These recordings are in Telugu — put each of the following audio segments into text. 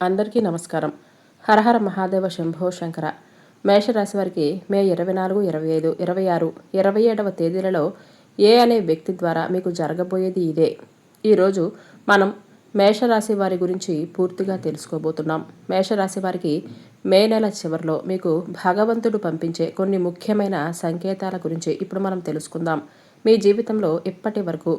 అందరికీ నమస్కారం. హరహర మహాదేవ శంభో శంకర. మేషరాశి వారికి మే 24, 25, 26, 27వ తేదీలలో ఏ అనే వ్యక్తి ద్వారా మీకు జరగబోయేది ఇదే. ఈరోజు మనం మేషరాశి వారి గురించి పూర్తిగా తెలుసుకోబోతున్నాం. మేషరాశి వారికి మే నెల చివరిలో మీకు భగవంతుడు పంపించే కొన్ని ముఖ్యమైన సంకేతాల గురించి ఇప్పుడు మనం తెలుసుకుందాం. మీ జీవితంలో ఇప్పటి వరకు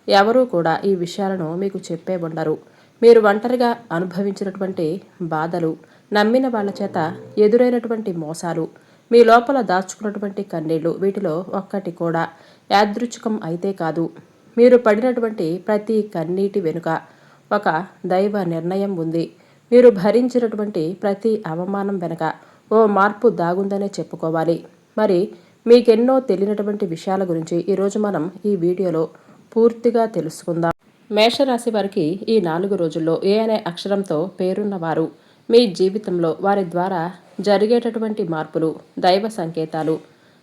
ఎవరూ కూడా ఈ విషయాలను మీకు చెప్పే ఉండరు. మీరు ఒంటరిగా అనుభవించినటువంటి బాధలు, నమ్మిన వాళ్ళ చేత ఎదురైనటువంటి మోసాలు, మీ లోపల దాచుకున్నటువంటి కన్నీళ్లు, వీటిలో ఒక్కటి కూడా యాదృచ్ఛికం అయితే కాదు. మీరు పడినటువంటి ప్రతి కన్నీటి వెనుక ఒక దైవ నిర్ణయం ఉంది. మీరు భరించినటువంటి ప్రతి అవమానం వెనుక ఓ మార్పు దాగుందనే చెప్పుకోవాలి. మరి మీకెన్నో తెలియనటువంటి విషయాల గురించి ఈరోజు మనం ఈ వీడియోలో పూర్తిగా తెలుసుకుందాం. మేషరాశి వారికి ఈ 4 రోజుల్లో ఏ అనే అక్షరంతో పేరున్నవారు మీ జీవితంలో వారి ద్వారా జరిగేటటువంటి మార్పులు, దైవ సంకేతాలు,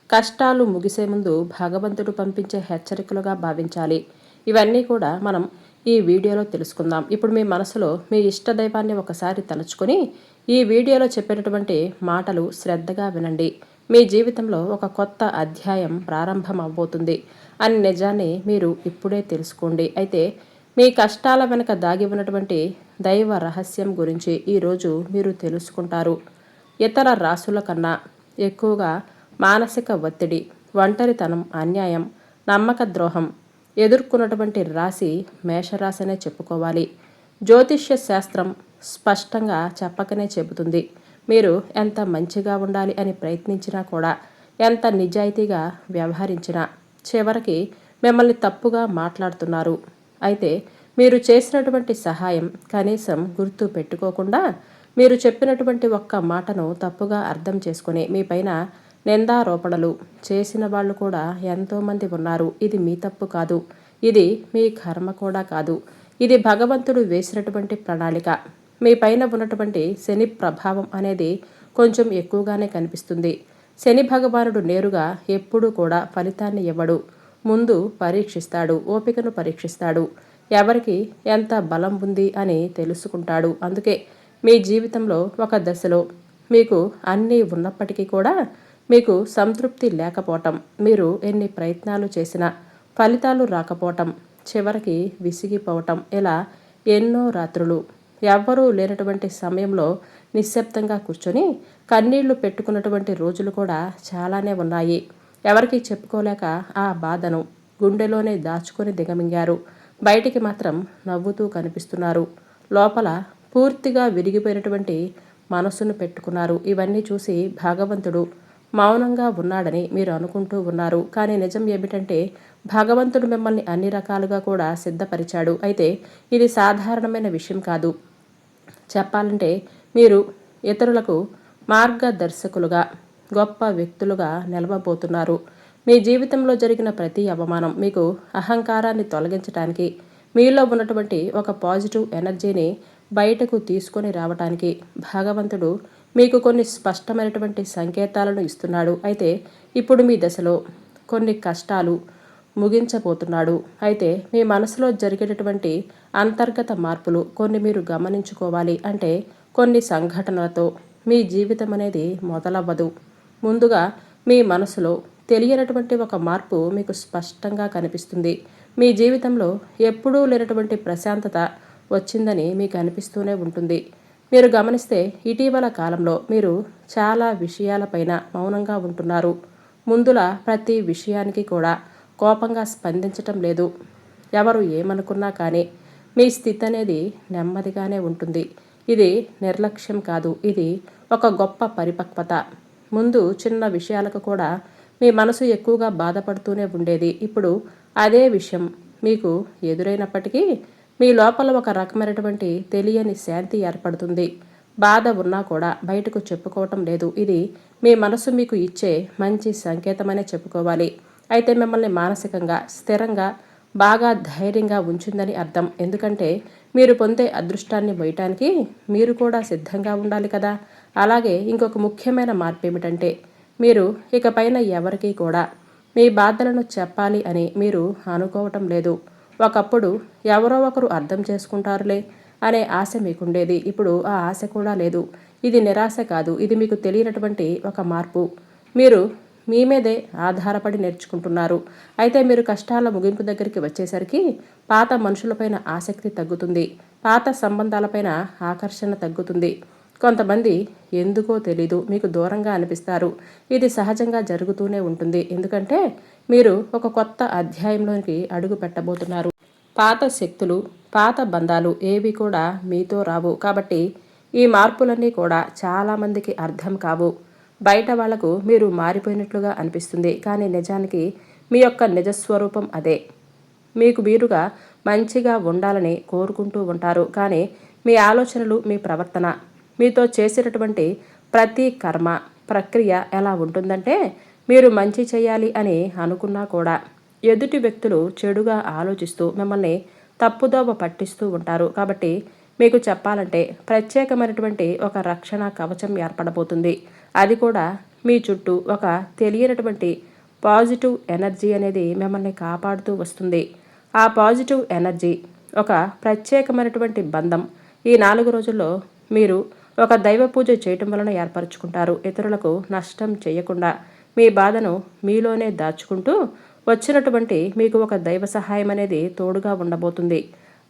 కష్టాలు ముగిసే ముందు భగవంతుడు పంపించే హెచ్చరికలుగా భావించాలి. ఇవన్నీ కూడా మనం ఈ వీడియోలో తెలుసుకుందాం. ఇప్పుడు మీ మనసులో మీ ఇష్ట దైవాన్ని ఒకసారి తలుచుకొని ఈ వీడియోలో చెప్పేటటువంటి మాటలు శ్రద్ధగా వినండి. మీ జీవితంలో ఒక కొత్త అధ్యాయం ప్రారంభం అవబోతుంది అనే నిజాన్ని మీరు ఇప్పుడే తెలుసుకోండి. అయితే మీ కష్టాల వెనుక దాగి ఉన్నటువంటి దైవ రహస్యం గురించి ఈరోజు మీరు తెలుసుకుంటారు. ఇతర రాసుల కన్నా ఎక్కువగా మానసిక ఒత్తిడి, ఒంటరితనం, అన్యాయం, నమ్మక ద్రోహం ఎదుర్కొన్నటువంటి రాశి మేషరాశి అనే చెప్పుకోవాలి. జ్యోతిష్య శాస్త్రం స్పష్టంగా చెప్పకనే చెబుతుంది. మీరు ఎంత మంచిగా ఉండాలి అని ప్రయత్నించినా కూడా, ఎంత నిజాయితీగా వ్యవహరించినా చివరికి మిమ్మల్ని తప్పుగా మాట్లాడుతున్నారు. అయితే మీరు చేసినటువంటి సహాయం కనీసం గుర్తు పెట్టుకోకుండా, మీరు చెప్పినటువంటి ఒక్క మాటను తప్పుగా అర్థం చేసుకుని మీపైన నిందారోపణలు చేసిన వాళ్ళు కూడా ఎంతోమంది ఉన్నారు. ఇది మీ తప్పు కాదు, ఇది మీ కర్మ కూడా కాదు, ఇది భగవంతుడు వేసినటువంటి ప్రణాళిక. మీ పైన ఉన్నటువంటి శని ప్రభావం అనేది కొంచెం ఎక్కువగానే కనిపిస్తుంది. శని భగవానుడు నేరుగా ఎప్పుడూ కూడా ఫలితాన్ని ఇవ్వడు. ముందు పరీక్షిస్తాడు, ఓపికను పరీక్షిస్తాడు, ఎవరికి ఎంత బలం ఉంది అని తెలుసుకుంటాడు. అందుకే మీ జీవితంలో ఒక దశలో మీకు అన్నీ ఉన్నప్పటికీ కూడా మీకు సంతృప్తి లేకపోవటం, మీరు ఎన్ని ప్రయత్నాలు చేసినా ఫలితాలు రాకపోవటం, చివరికి విసిగిపోవటం, ఇలా ఎన్నో రాత్రులు ఎవ్వరూ లేనటువంటి సమయంలో నిశ్శబ్దంగా కూర్చొని కన్నీళ్లు పెట్టుకున్నటువంటి రోజులు కూడా చాలానే ఉన్నాయి. ఎవరికి చెప్పుకోలేక ఆ బాధను గుండెలోనే దాచుకొని దిగమింగారు. బయటికి మాత్రం నవ్వుతూ కనిపిస్తున్నారు. లోపల పూర్తిగా విరిగిపోయినటువంటి మనసును పెట్టుకున్నారు. ఇవన్నీ చూసి భగవంతుడు మౌనంగా ఉన్నాడని మీరు అనుకుంటూ ఉన్నారు. కానీ నిజం ఏమిటంటే భగవంతుడు మిమ్మల్ని అన్ని రకాలుగా కూడా సిద్ధపరిచాడు. అయితే ఇది సాధారణమైన విషయం కాదు. చెప్పాలంటే మీరు ఇతరులకు మార్గదర్శకులుగా, గొప్ప వ్యక్తులుగా నిలవబోతున్నారు. మీ జీవితంలో జరిగిన ప్రతి అవమానం మీకు అహంకారాన్ని తొలగించడానికి, మీలో ఉన్నటువంటి ఒక పాజిటివ్ ఎనర్జీని బయటకు తీసుకొని రావడానికి భగవంతుడు మీకు కొన్ని స్పష్టమైనటువంటి సంకేతాలను ఇస్తున్నాడు. అయితే ఇప్పుడు మీ దశలో కొన్ని కష్టాలు ముగించబోతున్నాడు. అయితే మీ మనసులో జరిగేటటువంటి అంతర్గత మార్పులు కొన్ని మీరు గమనించుకోవాలి. అంటే కొన్ని సంఘటనలతో మీ జీవితం అనేది మొదలవ్వదు. ముందుగా మీ మనసులో తెలియనటువంటి ఒక మార్పు మీకు స్పష్టంగా కనిపిస్తుంది. మీ జీవితంలో ఎప్పుడూ లేనటువంటి ప్రశాంతత వచ్చిందని మీకు అనిపిస్తూనే ఉంటుంది. మీరు గమనిస్తే ఇటీవల కాలంలో మీరు చాలా విషయాలపైన మౌనంగా ఉంటున్నారు. ముందులా ప్రతి విషయానికి కూడా కోపంగా స్పందించటం లేదు. ఎవరు ఏమనుకున్నా కానీ మీ స్థితి అనేది నెమ్మదిగానే ఉంటుంది. ఇది నిర్లక్ష్యం కాదు, ఇది ఒక గొప్ప పరిపక్వత. ముందు చిన్న విషయాలకు కూడా మీ మనసు ఎక్కువగా బాధపడుతూనే ఉండేది. ఇప్పుడు అదే విషయం మీకు ఎదురైనప్పటికీ మీ లోపల ఒక రకమైనటువంటి తెలియని శాంతి ఏర్పడుతుంది. బాధ ఉన్నా కూడా బయటకు చెప్పుకోవటం లేదు. ఇది మీ మనసు మీకు ఇచ్చే మంచి సంకేతమనే చెప్పుకోవాలి. అయితే మిమ్మల్ని మానసికంగా స్థిరంగా, బాగా ధైర్యంగా ఉంచిందని అర్థం. ఎందుకంటే మీరు పొందే అదృష్టాన్ని మోయటానికి మీరు కూడా సిద్ధంగా ఉండాలి కదా. అలాగే ఇంకొక ముఖ్యమైన మార్పు ఏమిటంటే మీరు ఇకపైన ఎవరికీ కూడా మీ బాధలను చెప్పాలి అని మీరు అనుకోవటం లేదు. ఒకప్పుడు ఎవరో ఒకరు అర్థం చేసుకుంటారులే అనే ఆశ మీకుండేది. ఇప్పుడు ఆ ఆశ కూడా లేదు. ఇది నిరాశ కాదు, ఇది మీకు తెలియనటువంటి ఒక మార్పు. మీరు మీ మీదే ఆధారపడి నేర్చుకుంటున్నారు. అయితే మీరు కష్టాల ముగింపు దగ్గరికి వచ్చేసరికి పాత మనుషులపైన ఆసక్తి తగ్గుతుంది, పాత సంబంధాలపైన ఆకర్షణ తగ్గుతుంది. కొంతమంది ఎందుకో తెలీదు మీకు దూరంగా అనిపిస్తారు. ఇది సహజంగా జరుగుతూనే ఉంటుంది. ఎందుకంటే మీరు ఒక కొత్త అధ్యాయంలోకి అడుగు పెట్టబోతున్నారు. పాత శక్తులు, పాత బంధాలు ఏవి కూడా మీతో రావు. కాబట్టి ఈ మార్పులన్నీ కూడా చాలామందికి అర్థం కావు. బయట వాళ్లకు మీరు మారిపోయినట్లుగా అనిపిస్తుంది, కానీ నిజానికి మీ యొక్క నిజస్వరూపం అదే. మీకు మీరుగా మంచిగా ఉండాలని కోరుకుంటూ ఉంటారు, కానీ మీ ఆలోచనలు, మీ ప్రవర్తన, మీతో చేసేటటువంటి ప్రతి కర్మ ప్రక్రియ ఎలా ఉంటుందంటే మీరు మంచి చేయాలి అని అనుకున్నా కూడా ఎదుటి వ్యక్తులు చెడుగా ఆలోచిస్తూ మిమ్మల్ని తప్పుదోవ పట్టిస్తూ ఉంటారు. కాబట్టి మీకు చెప్పాలంటే ప్రత్యేకమైనటువంటి ఒక రక్షణ కవచం ఏర్పడబోతుంది. అది కూడా మీ చుట్టూ ఒక తెలియనటువంటి పాజిటివ్ ఎనర్జీ అనేది మిమ్మల్ని కాపాడుతూ వస్తుంది. ఆ పాజిటివ్ ఎనర్జీ ఒక ప్రత్యేకమైనటువంటి బంధం ఈ 4 రోజుల్లో మీరు ఒక దైవ పూజ చేయటం వలన ఏర్పరచుకుంటారు. ఇతరులకు నష్టం చేయకుండా మీ బాధను మీలోనే దాచుకుంటూ వచ్చినటువంటి మీకు ఒక దైవ సహాయం అనేది తోడుగా ఉండబోతుంది.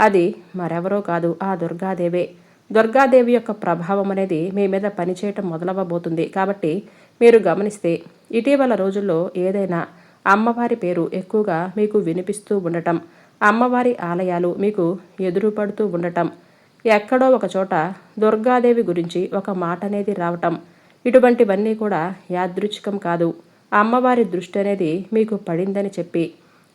అది మరెవరో కాదు, ఆ దుర్గాదేవే. దుర్గాదేవి యొక్క ప్రభావం అనేది మీ మీద పనిచేయటం మొదలవ్వబోతుంది. కాబట్టి మీరు గమనిస్తే ఇటీవల రోజుల్లో ఏదైనా అమ్మవారి పేరు ఎక్కువగా మీకు వినిపిస్తూ ఉండటం, అమ్మవారి ఆలయాలు మీకు ఎదురుపడుతూ ఉండటం, ఎక్కడో ఒక చోట దుర్గాదేవి గురించి ఒక మాట అనేది రావటం, ఇటువంటివన్నీ కూడా యాదృచ్ఛికం కాదు. అమ్మవారి దృష్టి అనేది మీకు పడిందని చెప్పి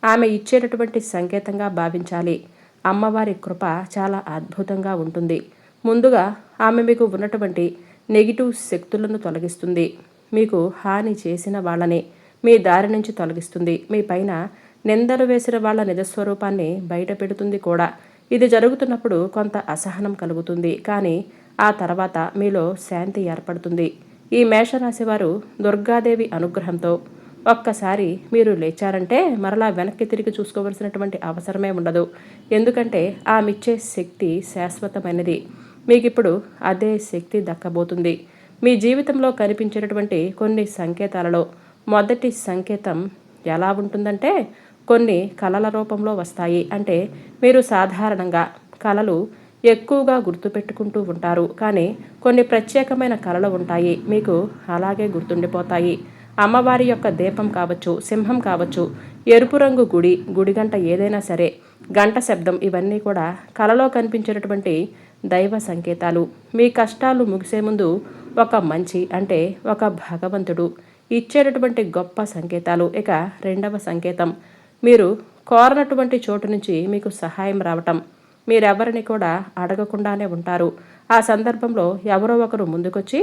ఆమె ఇచ్చేటటువంటి సంకేతంగా భావించాలి. అమ్మవారి కృప చాలా అద్భుతంగా ఉంటుంది. ముందుగా ఆమె మీకు ఉన్నటువంటి నెగిటివ్ శక్తులను తొలగిస్తుంది. మీకు హాని చేసిన వాళ్ళని మీ దారి నుంచి తొలగిస్తుంది. మీ పైన నిందలు వేసిన వాళ్ళ నిజస్వరూపాన్ని బయట పెడుతుంది కూడా. ఇది జరుగుతున్నప్పుడు కొంత అసహనం కలుగుతుంది, కానీ ఆ తర్వాత మీలో శాంతి ఏర్పడుతుంది. ఈ మేషరాశి వారు దుర్గాదేవి అనుగ్రహంతో ఒక్కసారి మీరు లేచారంటే మరలా వెనక్కి తిరిగి చూసుకోవలసినటువంటి అవసరమే ఉండదు. ఎందుకంటే ఆమెచ్చే శక్తి శాశ్వతమైనది. మీకిప్పుడు అదే శక్తి దక్కబోతుంది. మీ జీవితంలో కనిపించేటటువంటి కొన్ని సంకేతాలలో మొదటి సంకేతం ఎలా ఉంటుందంటే కొన్ని కళల రూపంలో వస్తాయి. అంటే మీరు సాధారణంగా కళలు ఎక్కువగా గుర్తుపెట్టుకుంటూ ఉంటారు, కానీ కొన్ని ప్రత్యేకమైన కళలు ఉంటాయి, మీకు అలాగే గుర్తుండిపోతాయి. అమ్మవారి యొక్క దీపం కావచ్చు, సింహం కావచ్చు, ఎరుపు రంగు గుడి గంట ఏదైనా సరే, గంట శబ్దం, ఇవన్నీ కూడా కళలో కనిపించేటటువంటి దైవ సంకేతాలు. మీ కష్టాలు ముగిసే ముందు ఒక మంచి అంటే ఒక భగవంతుడు ఇచ్చేటటువంటి గొప్ప సంకేతాలు. ఇక రెండవ సంకేతం, మీరు కోరనటువంటి చోటు నుంచి మీకు సహాయం రావటం. మీరెవరిని కూడా అడగకుండానే ఉంటారు. ఆ సందర్భంలో ఎవరో ఒకరు ముందుకొచ్చి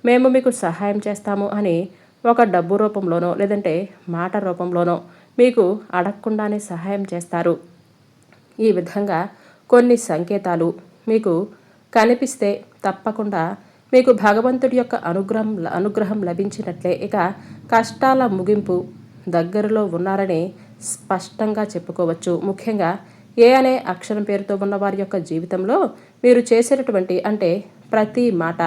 మేము మీకు సహాయం చేస్తాము అని ఒక డబ్బు రూపంలోనో లేదంటే మాట రూపంలోనో మీకు అడగకుండానే సహాయం చేస్తారు. ఈ విధంగా కొన్ని సంకేతాలు మీకు కనిపిస్తే తప్పకుండా మీకు భగవంతుడి యొక్క అనుగ్రహం లభించినట్లే. ఇక కష్టాల ముగింపు దగ్గరలో ఉన్నారని స్పష్టంగా చెప్పుకోవచ్చు. ముఖ్యంగా ఏ అనే అక్షరం పేరుతో ఉన్న వారి యొక్క జీవితంలో మీరు చేసేటటువంటి అంటే ప్రతి మాట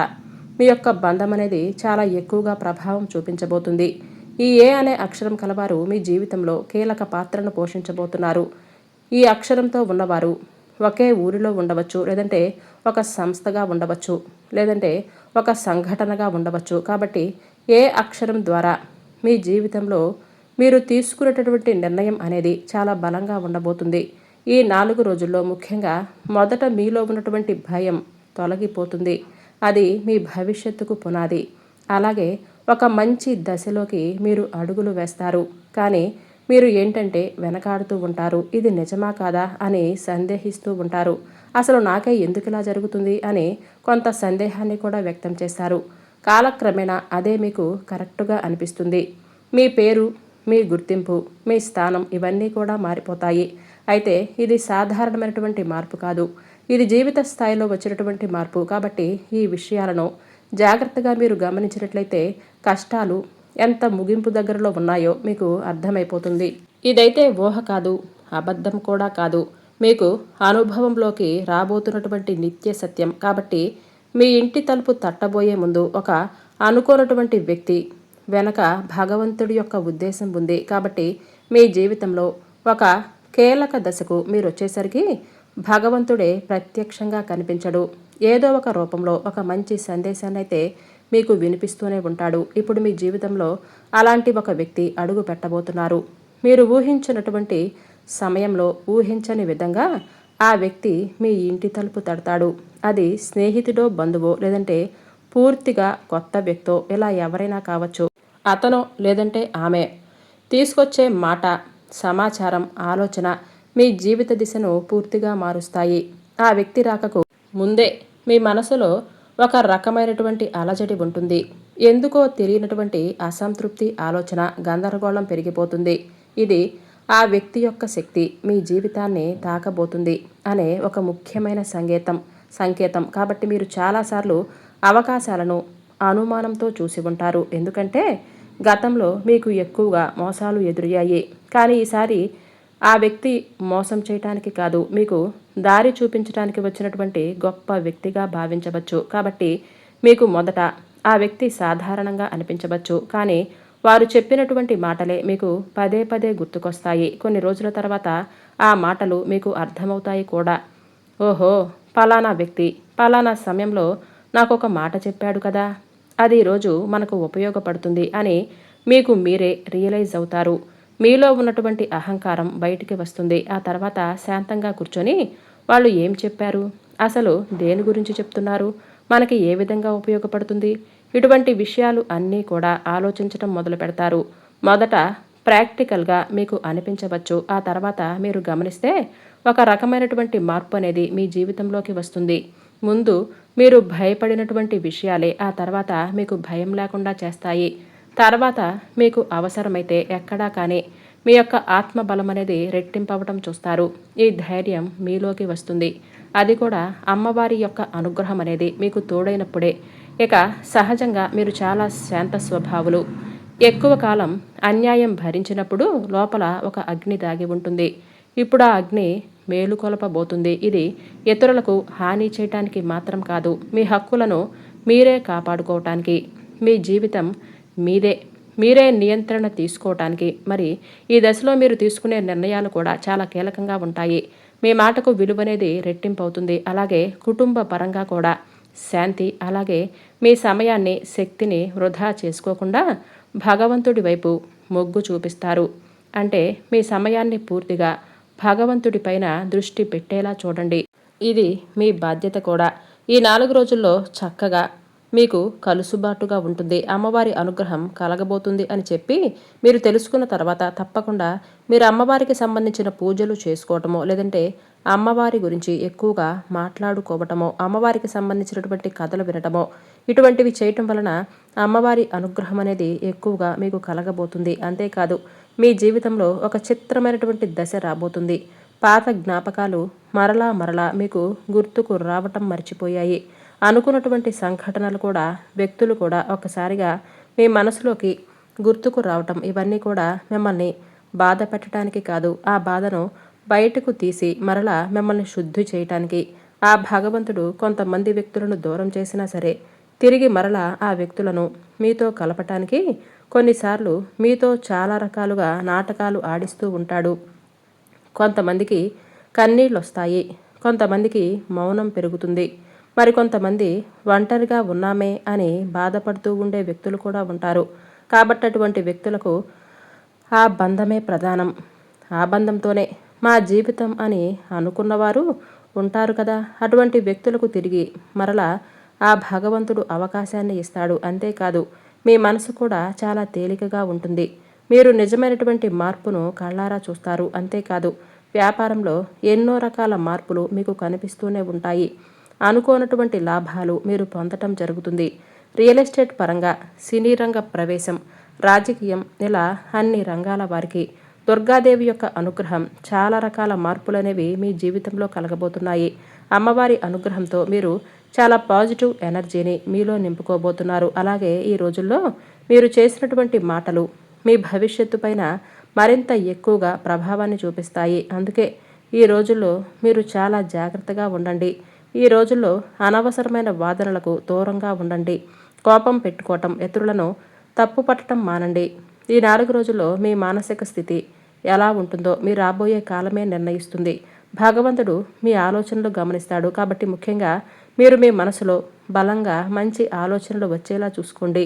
మీ యొక్క బంధం అనేది చాలా ఎక్కువగా ప్రభావం చూపించబోతుంది. ఈ ఏ అనే అక్షరం కలవారు మీ జీవితంలో కీలక పాత్రను పోషించబోతున్నారు. ఈ అక్షరంతో ఉన్నవారు ఒకే ఊరిలో ఉండవచ్చు, లేదంటే ఒక సంస్థగా ఉండవచ్చు, లేదంటే ఒక సంఘటనగా ఉండవచ్చు. కాబట్టి ఏ అక్షరం ద్వారా మీ జీవితంలో మీరు తీసుకునేటటువంటి నిర్ణయం అనేది చాలా బలంగా ఉండబోతుంది. ఈ 4 రోజుల్లో ముఖ్యంగా మొదట మీలో ఉన్నటువంటి భయం తొలగిపోతుంది. అది మీ భవిష్యత్తుకు పునాది. అలాగే ఒక మంచి దశలోకి మీరు అడుగులు వేస్తారు, కానీ మీరు ఏంటంటే వెనకాడుతూ ఉంటారు. ఇది నిజమా కాదా అని సందేహిస్తూ ఉంటారు. అసలు నాకే ఎందుకు ఇలా జరుగుతుంది అని కొంత సందేహాన్ని కూడా వ్యక్తం చేస్తారు. కాలక్రమేణా అదే మీకు కరెక్టుగా అనిపిస్తుంది. మీ పేరు, మీ గుర్తింపు, మీ స్థానం ఇవన్నీ కూడా మారిపోతాయి. అయితే ఇది సాధారణమైనటువంటి మార్పు కాదు, ఇది జీవిత స్థాయిలో వచ్చినటువంటి మార్పు. కాబట్టి ఈ విషయాలను జాగ్రత్తగా మీరు గమనించినట్లయితే కష్టాలు ఎంత ముగింపు దగ్గరలో ఉన్నాయో మీకు అర్థమైపోతుంది. ఇదైతే ఊహ కాదు, అబద్ధం కూడా కాదు. మీకు అనుభవంలోకి రాబోతున్నటువంటి నిత్య సత్యం. కాబట్టి మీ ఇంటి తలుపు తట్టబోయే ముందు ఒక అనుకోనటువంటి వ్యక్తి వెనక భగవంతుడి యొక్క ఉద్దేశం ఉంది. కాబట్టి మీ జీవితంలో ఒక కీలక దశకు మీరు వచ్చేసరికి భగవంతుడే ప్రత్యక్షంగా కనిపించడు. ఏదో ఒక రూపంలో ఒక మంచి సందేశాన్ని అయితే మీకు వినిపిస్తూనే ఉంటాడు. ఇప్పుడు మీ జీవితంలో అలాంటి ఒక వ్యక్తి అడుగు పెట్టబోతున్నారు. మీరు ఊహించినటువంటి సమయంలో ఊహించని విధంగా ఆ వ్యక్తి మీ ఇంటి తలుపు తడతాడు. అది స్నేహితుడో బంధువో లేదంటే పూర్తిగా కొత్త వ్యక్తో ఇలా ఎవరైనా కావచ్చు. అతనో లేదంటే ఆమె తీసుకొచ్చే మాట, సమాచారం, ఆలోచన మీ జీవిత దిశను పూర్తిగా మారుస్తాయి. ఆ వ్యక్తి రాకకు ముందే మీ మనసులో ఒక రకమైనటువంటి అలజడి ఉంటుంది. ఎందుకో తెలియనటువంటి అసంతృప్తి, ఆలోచన, గందరగోళం పెరిగిపోతుంది. ఇది ఆ వ్యక్తి యొక్క శక్తి మీ జీవితాన్ని తాకబోతుంది అనే ఒక ముఖ్యమైన సంకేతం. కాబట్టి మీరు చాలాసార్లు అవకాశాలను అనుమానంతో చూసి ఉంటారు. ఎందుకంటే గతంలో మీకు ఎక్కువగా మోసాలు ఎదురయ్యాయి. కానీ ఈసారి ఆ వ్యక్తి మోసం చేయటానికి కాదు, మీకు దారి చూపించడానికి వచ్చినటువంటి గొప్ప వ్యక్తిగా భావించవచ్చు. కాబట్టి మీకు మొదట ఆ వ్యక్తి సాధారణంగా అనిపించవచ్చు. కానీ వారు చెప్పినటువంటి మాటలే మీకు పదే పదే గుర్తుకొస్తాయి. కొన్ని రోజుల తర్వాత ఆ మాటలు మీకు అర్థమవుతాయి కూడా. ఓహో, పలానా వ్యక్తి పలానా సమయంలో నాకు ఒక మాట చెప్పాడు కదా, అది ఈరోజు మనకు ఉపయోగపడుతుంది అని మీకు మీరే రియలైజ్ అవుతారు. మీలో ఉన్నటువంటి అహంకారం బయటికి వస్తుంది. ఆ తర్వాత శాంతంగా కూర్చొని వాళ్ళు ఏం చెప్పారు, అసలు దేని గురించి చెప్తున్నారు, మనకి ఏ విధంగా ఉపయోగపడుతుంది, ఇటువంటి విషయాలు అన్నీ కూడా ఆలోచించడం మొదలు పెడతారు. మొదట ప్రాక్టికల్గా మీకు అనిపించవచ్చు. ఆ తర్వాత మీరు గమనిస్తే ఒక రకమైనటువంటి మార్పు అనేది మీ జీవితంలోకి వస్తుంది. ముందు మీరు భయపడినటువంటి విషయాలే ఆ తర్వాత మీకు భయం లేకుండా చేస్తాయి. తర్వాత మీకు అవసరమైతే ఎక్కడా కానీ మీ యొక్క ఆత్మబలం అనేది రెట్టింపవటం చూస్తారు. ఈ ధైర్యం మీలోకి వస్తుంది. అది కూడా అమ్మవారి యొక్క అనుగ్రహం అనేది మీకు తోడైనప్పుడే. ఇక సహజంగా మీరు చాలా శాంత స్వభావులు. ఎక్కువ కాలం అన్యాయం భరించినప్పుడు లోపల ఒక అగ్ని దాగి ఉంటుంది. ఇప్పుడు ఆ అగ్ని మేలుకొలపబోతుంది. ఇది ఇతరులకు హాని చేయటానికి మాత్రం కాదు, మీ హక్కులను మీరే కాపాడుకోవటానికి. మీ జీవితం మీరే నియంత్రణ తీసుకోవటానికి. మరి ఈ దశలో మీరు తీసుకునే నిర్ణయాలు కూడా చాలా కీలకంగా ఉంటాయి. మీ మాటకు విలువనేది రెట్టింపు అవుతుంది. అలాగే కుటుంబ పరంగా కూడా శాంతి, అలాగే మీ సమయాన్ని, శక్తిని వృధా చేసుకోకుండా భగవంతుడి వైపు మొగ్గు చూపిస్తారు. అంటే మీ సమయాన్ని పూర్తిగా భగవంతుడి పైన దృష్టి పెట్టేలా చూడండి. ఇది మీ బాధ్యత కూడా. ఈ 4 రోజుల్లో చక్కగా మీకు కలుసుబాటుగా ఉంటుంది. అమ్మవారి అనుగ్రహం కలగబోతుంది అని చెప్పి మీరు తెలుసుకున్న తర్వాత తప్పకుండా మీరు అమ్మవారికి సంబంధించిన పూజలు చేసుకోవటమో లేదంటే అమ్మవారి గురించి ఎక్కువగా మాట్లాడుకోవటమో, అమ్మవారికి సంబంధించినటువంటి కథలు వినటమో ఇటువంటివి చేయటం వలన అమ్మవారి అనుగ్రహం అనేది ఎక్కువగా మీకు కలగబోతుంది. అంతేకాదు మీ జీవితంలో ఒక చిత్రమైనటువంటి దశ రాబోతుంది. పాత జ్ఞాపకాలు మరలా మీకు గుర్తుకు రావటం మర్చిపోయాయి. అనుకున్నటువంటి సంఘటనలు కూడా, వ్యక్తులు కూడా ఒక్కసారిగా మీ మనసులోకి గుర్తుకు రావటం, ఇవన్నీ కూడా మిమ్మల్ని బాధ పెట్టడానికి కాదు, ఆ బాధను బయటకు తీసి మరలా మిమ్మల్ని శుద్ధి చేయటానికి. ఆ భగవంతుడు కొంతమంది వ్యక్తులను దూరం చేసినా సరే తిరిగి మరలా ఆ వ్యక్తులను మీతో కలపటానికి కొన్నిసార్లు మీతో చాలా రకాలుగా నాటకాలు ఆడిస్తూ ఉంటాడు. కొంతమందికి కన్నీళ్ళు వస్తాయి, కొంతమందికి మౌనం పెరుగుతుంది, మరికొంతమంది ఒంటరిగా ఉన్నామే అని బాధపడుతూ ఉండే వ్యక్తులు కూడా ఉంటారు. కాబట్టి అటువంటి వ్యక్తులకు ఆ బంధమే ప్రధానం. ఆ బంధంతోనే మా జీవితం అని అనుకున్నవారు ఉంటారు కదా, అటువంటి వ్యక్తులకు తిరిగి మరలా ఆ భగవంతుడు అవకాశాన్ని ఇస్తాడు. అంతేకాదు మీ మనసు కూడా చాలా తేలికగా ఉంటుంది. మీరు నిజమైనటువంటి మార్పును కళ్ళారా చూస్తారు. అంతేకాదు వ్యాపారంలో ఎన్నో రకాల మార్పులు మీకు కనిపిస్తూనే ఉంటాయి. అనుకోనటువంటి లాభాలు మీరు పొందటం జరుగుతుంది. రియల్ ఎస్టేట్ పరంగా, సినీ రంగ ప్రవేశం, రాజకీయం, ఇలా అన్ని రంగాల వారికి దుర్గాదేవి యొక్క అనుగ్రహం, చాలా రకాల మార్పులనేవి మీ జీవితంలో కలగబోతున్నాయి. అమ్మవారి అనుగ్రహంతో మీరు చాలా పాజిటివ్ ఎనర్జీని మీలో నింపుకోబోతున్నారు. అలాగే ఈ రోజుల్లో మీరు చేసినటువంటి మాటలు మీ భవిష్యత్తు పైన మరింత ఎక్కువగా ప్రభావాన్ని చూపిస్తాయి. అందుకే ఈ రోజుల్లో మీరు చాలా జాగ్రత్తగా ఉండండి. ఈ రోజుల్లో అనవసరమైన వాదనలకు దూరంగా ఉండండి. కోపం పెట్టుకోవటం, ఇతరులను తప్పు పట్టడం మానండి. ఈ 4 రోజుల్లో మీ మానసిక స్థితి ఎలా ఉంటుందో మీ రాబోయే కాలమే నిర్ణయిస్తుంది. భగవంతుడు మీ ఆలోచనలు గమనిస్తాడు. కాబట్టి ముఖ్యంగా మీరు మీ మనసులో బలంగా మంచి ఆలోచనలు వచ్చేలా చూసుకోండి.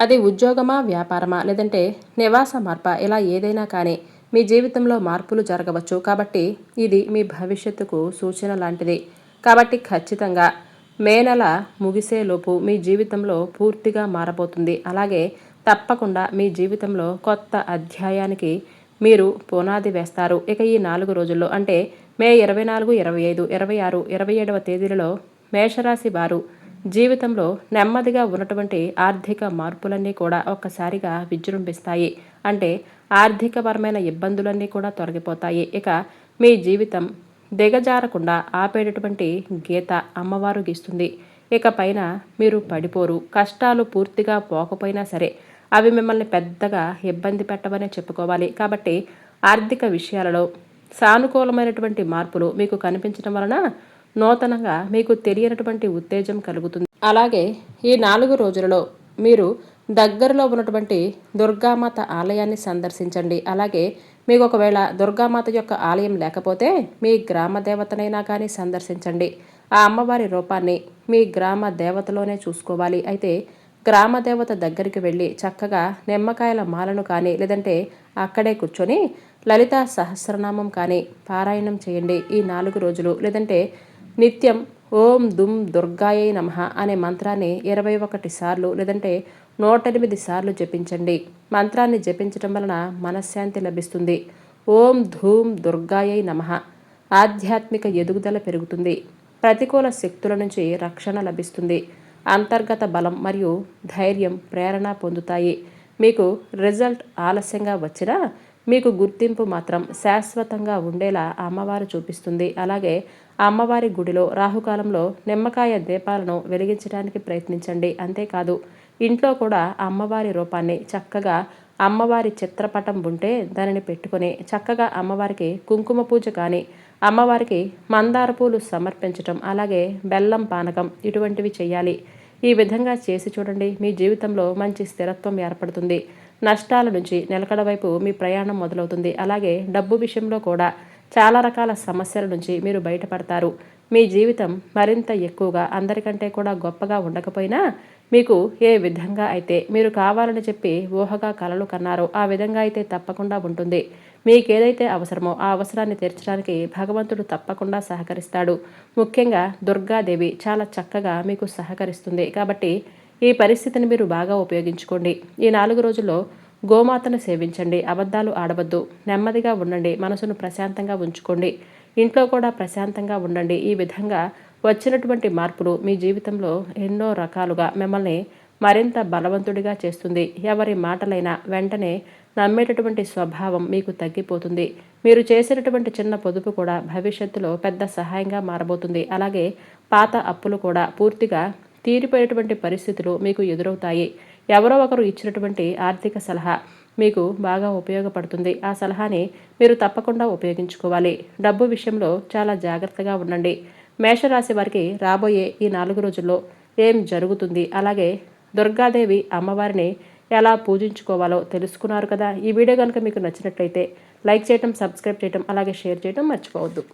అది ఉద్యోగమా, వ్యాపారమా, లేదంటే నివాస మార్పా, ఇలా ఏదైనా కానీ మీ జీవితంలో మార్పులు జరగవచ్చు. కాబట్టి ఇది మీ భవిష్యత్తుకు సూచన లాంటిది. కాబట్టి ఖచ్చితంగా మే నెల ముగిసేలోపు మీ జీవితంలో పూర్తిగా మారబోతుంది. అలాగే తప్పకుండా మీ జీవితంలో కొత్త అధ్యాయానికి మీరు పునాది వేస్తారు. ఇక ఈ 4 రోజుల్లో అంటే మే 24, 25, 26, 27వ తేదీలలో మేషరాశి వారు జీవితంలో నెమ్మదిగా ఉన్నటువంటి ఆర్థిక మార్పులన్నీ కూడా ఒక్కసారిగా విజృంభిస్తాయి. అంటే ఆర్థికపరమైన ఇబ్బందులన్నీ కూడా తొలగిపోతాయి. ఇక మీ జీవితం దిగజారకుండా ఆపేటటువంటి గీత అమ్మవారు గీస్తుంది. ఇక పైన మీరు పడిపోరు. కష్టాలు పూర్తిగా పోకపోయినా సరే అవి మిమ్మల్ని పెద్దగా ఇబ్బంది పెట్టవనే చెప్పుకోవాలి. కాబట్టి ఆర్థిక విషయాలలో సానుకూలమైనటువంటి మార్పులు మీకు కనిపించడం వలన నూతనంగా మీకు తెలియనటువంటి ఉత్తేజం కలుగుతుంది. అలాగే ఈ 4 రోజులలో మీరు దగ్గరలో ఉన్నటువంటి దుర్గామాత ఆలయాన్ని సందర్శించండి. అలాగే మీకు ఒకవేళ దుర్గామాత యొక్క ఆలయం లేకపోతే మీ గ్రామ దేవతనైనా కానీ సందర్శించండి. ఆ అమ్మవారి రూపాన్ని మీ గ్రామ దేవతలోనే చూసుకోవాలి. అయితే గ్రామ దేవత దగ్గరికి వెళ్ళి చక్కగా నిమ్మకాయల మాలను కానీ లేదంటే అక్కడే కూర్చొని లలితా సహస్రనామం కానీ పారాయణం చేయండి ఈ 4 రోజులు. లేదంటే నిత్యం ఓం దుమ్ దుర్గాయై నమః అనే మంత్రాన్ని 21 సార్లు లేదంటే 108 సార్లు జపించండి. మంత్రాన్ని జపించటం వలన మనశ్శాంతి లభిస్తుంది. ఓం ధూమ్ దుర్గాయై నమః. ఆధ్యాత్మిక ఎదుగుదల పెరుగుతుంది. ప్రతికూల శక్తుల నుంచి రక్షణ లభిస్తుంది. అంతర్గత బలం మరియు ధైర్యం, ప్రేరణ పొందుతాయి. మీకు రిజల్ట్ ఆలస్యంగా వచ్చినా మీకు గుర్తింపు మాత్రం శాశ్వతంగా ఉండేలా అమ్మవారు చూపిస్తుంది. అలాగే అమ్మవారి గుడిలో రాహుకాలంలో నిమ్మకాయ దీపాలను వెలిగించడానికి ప్రయత్నించండి. అంతేకాదు ఇంట్లో కూడా అమ్మవారి రూపాన్ని చక్కగా అమ్మవారి చిత్రపటం ఉంటే దానిని పెట్టుకొని చక్కగా అమ్మవారికి కుంకుమ పూజ కానీ అమ్మవారికి మందార పూలు సమర్పించటం, అలాగే బెల్లం పానకం ఇటువంటివి చేయాలి. ఈ విధంగా చేసి చూడండి. మీ జీవితంలో మంచి స్థిరత్వం ఏర్పడుతుంది. నష్టాల నుంచి నిలకడ వైపు మీ ప్రయాణం మొదలవుతుంది. అలాగే డబ్బు విషయంలో కూడా చాలా రకాల సమస్యల నుంచి మీరు బయటపడతారు. మీ జీవితం మరింత ఎక్కువగా అందరికంటే కూడా గొప్పగా ఉండకపోయినా మీకు ఏ విధంగా అయితే మీరు కావాలని చెప్పి ఊహగా కలలు కన్నారో ఆ విధంగా అయితే తప్పకుండా ఉంటుంది. మీకేదైతే అవసరమో ఆ అవసరాన్ని తీర్చడానికి భగవంతుడు తప్పకుండా సహకరిస్తాడు. ముఖ్యంగా దుర్గాదేవి చాలా చక్కగా మీకు సహకరిస్తుంది. కాబట్టి ఈ పరిస్థితిని మీరు బాగా ఉపయోగించుకోండి. ఈ 4 రోజుల్లో గోమాతను సేవించండి. అబద్ధాలు ఆడవద్దు. నెమ్మదిగా ఉండండి. మనసును ప్రశాంతంగా ఉంచుకోండి. ఇంట్లో కూడా ప్రశాంతంగా ఉండండి. ఈ విధంగా వచ్చినటువంటి మార్పులు మీ జీవితంలో ఎన్నో రకాలుగా మిమ్మల్ని మరింత బలవంతుడిగా చేస్తుంది. ఎవరి మాటలైనా వెంటనే నమ్మేటటువంటి స్వభావం మీకు తగ్గిపోతుంది. మీరు చేసినటువంటి చిన్న పొదుపు కూడా భవిష్యత్తులో పెద్ద సహాయంగా మారబోతుంది. అలాగే పాత అప్పులు కూడా పూర్తిగా తీరిపోయేటువంటి పరిస్థితులు మీకు ఎదురవుతాయి. ఎవరో ఒకరు ఇచ్చినటువంటి ఆర్థిక సలహా మీకు బాగా ఉపయోగపడుతుంది. ఆ సలహాని మీరు తప్పకుండా ఉపయోగించుకోవాలి. డబ్బు విషయంలో చాలా జాగ్రత్తగా ఉండండి. మేషరాశి వారికి రాబోయే ఈ 4 రోజుల్లో ఏం జరుగుతుంది, అలాగే దుర్గాదేవి అమ్మవారిని ఎలా పూజించుకోవాలో తెలుసుకున్నారు కదా. ఈ వీడియో కనుక మీకు నచ్చినట్లయితే లైక్ చేయటం, సబ్స్క్రైబ్ చేయటం, అలాగే షేర్ చేయటం మర్చిపోవద్దు.